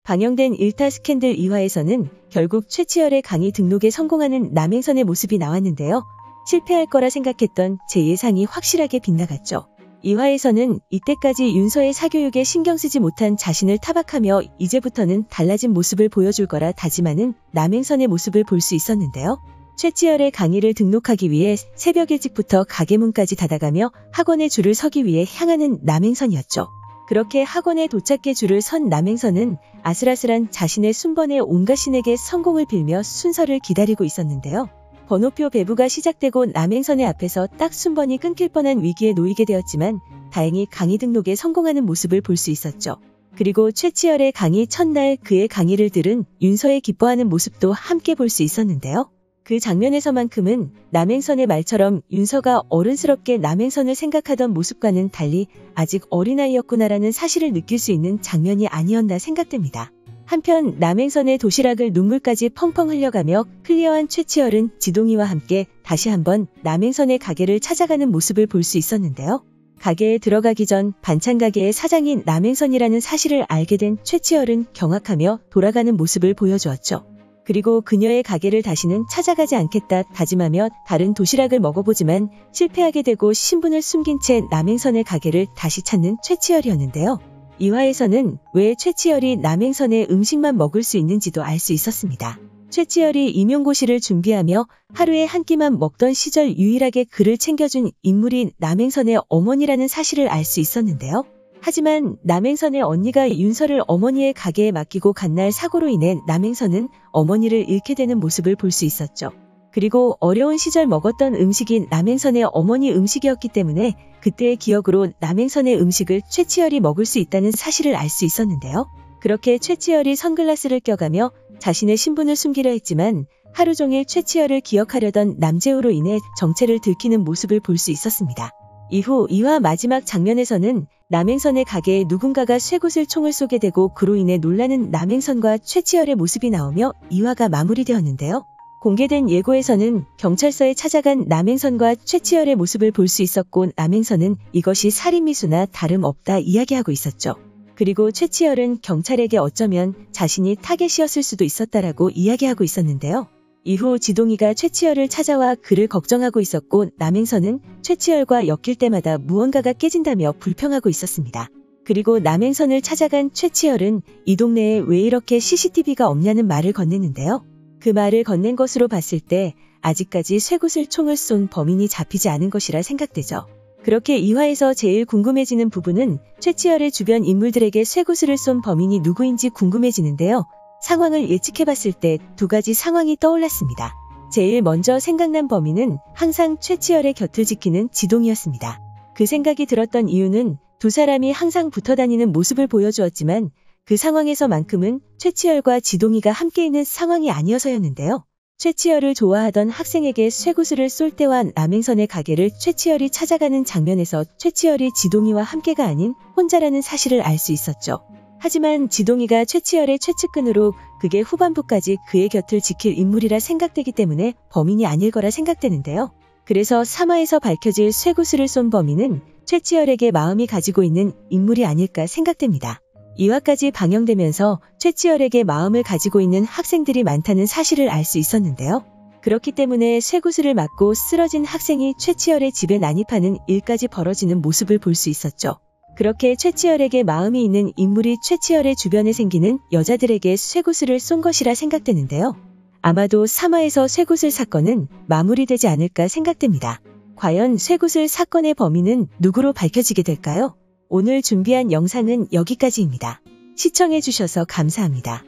방영된 일타 스캔들 2화에서는 결국 최치열의 강의 등록에 성공하는 남행선의 모습이 나왔는데요. 실패할 거라 생각했던 제 예상이 확실하게 빗나갔죠. 2화에서는 이때까지 윤서의 사교육에 신경 쓰지 못한 자신을 타박하며 이제부터는 달라진 모습을 보여줄 거라 다짐하는 남행선의 모습을 볼 수 있었는데요. 최치열의 강의를 등록하기 위해 새벽 일찍부터 가게문까지 닫아가며 학원에 줄을 서기 위해 향하는 남행선이었죠. 그렇게 학원에 도착해 줄을 선 남행선은 아슬아슬한 자신의 순번에 온갖 신에게 성공을 빌며 순서를 기다리고 있었는데요. 번호표 배부가 시작되고 남행선의 앞에서 딱 순번이 끊길 뻔한 위기에 놓이게 되었지만 다행히 강의 등록에 성공하는 모습을 볼 수 있었죠. 그리고 최치열의 강의 첫날 그의 강의를 들은 윤서의 기뻐하는 모습도 함께 볼 수 있었는데요. 그 장면에서만큼은 남행선의 말처럼 윤서가 어른스럽게 남행선을 생각하던 모습과는 달리 아직 어린아이였구나라는 사실을 느낄 수 있는 장면이 아니었나 생각됩니다. 한편 남행선의 도시락을 눈물까지 펑펑 흘려가며 클리어한 최치열은 지동이와 함께 다시 한번 남행선의 가게를 찾아가는 모습을 볼 수 있었는데요. 가게에 들어가기 전 반찬 가게의 사장인 남행선이라는 사실을 알게 된 최치열은 경악하며 돌아가는 모습을 보여주었죠. 그리고 그녀의 가게를 다시는 찾아가지 않겠다 다짐하며 다른 도시락을 먹어보지만 실패하게 되고 신분을 숨긴 채 남행선의 가게를 다시 찾는 최치열이었는데요. 2화에서는 왜 최치열이 남행선의 음식만 먹을 수 있는지도 알 수 있었습니다. 최치열이 임용고시를 준비하며 하루에 한 끼만 먹던 시절 유일하게 그를 챙겨준 인물이 남행선의 어머니라는 사실을 알 수 있었는데요. 하지만 남행선의 언니가 윤서를 어머니의 가게에 맡기고 간 날 사고로 인해 남행선은 어머니를 잃게 되는 모습을 볼 수 있었죠. 그리고 어려운 시절 먹었던 음식이 남행선의 어머니 음식이었기 때문에 그때의 기억으로 남행선의 음식을 최치열이 먹을 수 있다는 사실을 알 수 있었는데요. 그렇게 최치열이 선글라스를 껴가며 자신의 신분을 숨기려 했지만 하루 종일 최치열을 기억하려던 남재호로 인해 정체를 들키는 모습을 볼 수 있었습니다. 이후 2화 마지막 장면에서는 남행선의 가게에 누군가가 쇠구슬 총을 쏘게 되고 그로 인해 놀라는 남행선과 최치열의 모습이 나오며 2화가 마무리되었는데요. 공개된 예고에서는 경찰서에 찾아간 남행선과 최치열의 모습을 볼 수 있었고 남행선은 이것이 살인미수나 다름없다 이야기하고 있었죠. 그리고 최치열은 경찰에게 어쩌면 자신이 타겟이었을 수도 있었다라고 이야기하고 있었는데요. 이후 지동이가 최치열을 찾아와 그를 걱정하고 있었고 남행선은 최치열과 엮일 때마다 무언가가 깨진다며 불평하고 있었습니다. 그리고 남행선을 찾아간 최치열은 이 동네에 왜 이렇게 CCTV가 없냐는 말을 건네는데요. 그 말을 건넨 것으로 봤을 때 아직까지 쇠구슬 총을 쏜 범인이 잡히지 않은 것이라 생각되죠. 그렇게 2화에서 제일 궁금해지는 부분은 최치열의 주변 인물들에게 쇠구슬을 쏜 범인이 누구인지 궁금해지는데요. 상황을 예측해봤을 때 두 가지 상황이 떠올랐습니다. 제일 먼저 생각난 범인은 항상 최치열의 곁을 지키는 지동이었습니다. 그 생각이 들었던 이유는 두 사람이 항상 붙어다니는 모습을 보여주었지만 그 상황에서만큼은 최치열과 지동이가 함께 있는 상황이 아니어서였는데요. 최치열을 좋아하던 학생에게 쇠구슬을 쏠 때와 남행선의 가게를 최치열이 찾아가는 장면에서 최치열이 지동이와 함께가 아닌 혼자라는 사실을 알 수 있었죠. 하지만 지동이가 최치열의 최측근으로 그게 후반부까지 그의 곁을 지킬 인물이라 생각되기 때문에 범인이 아닐 거라 생각되는데요. 그래서 3화에서 밝혀질 쇠구슬을 쏜 범인은 최치열에게 마음이 가지고 있는 인물이 아닐까 생각됩니다. 2화까지 방영되면서 최치열에게 마음을 가지고 있는 학생들이 많다는 사실을 알 수 있었는데요. 그렇기 때문에 쇠구슬을 맞고 쓰러진 학생이 최치열의 집에 난입하는 일까지 벌어지는 모습을 볼 수 있었죠. 그렇게 최치열에게 마음이 있는 인물이 최치열의 주변에 생기는 여자들에게 쇠구슬을 쏜 것이라 생각되는데요. 아마도 3화에서 쇠구슬 사건은 마무리되지 않을까 생각됩니다. 과연 쇠구슬 사건의 범인은 누구로 밝혀지게 될까요? 오늘 준비한 영상은 여기까지입니다. 시청해주셔서 감사합니다.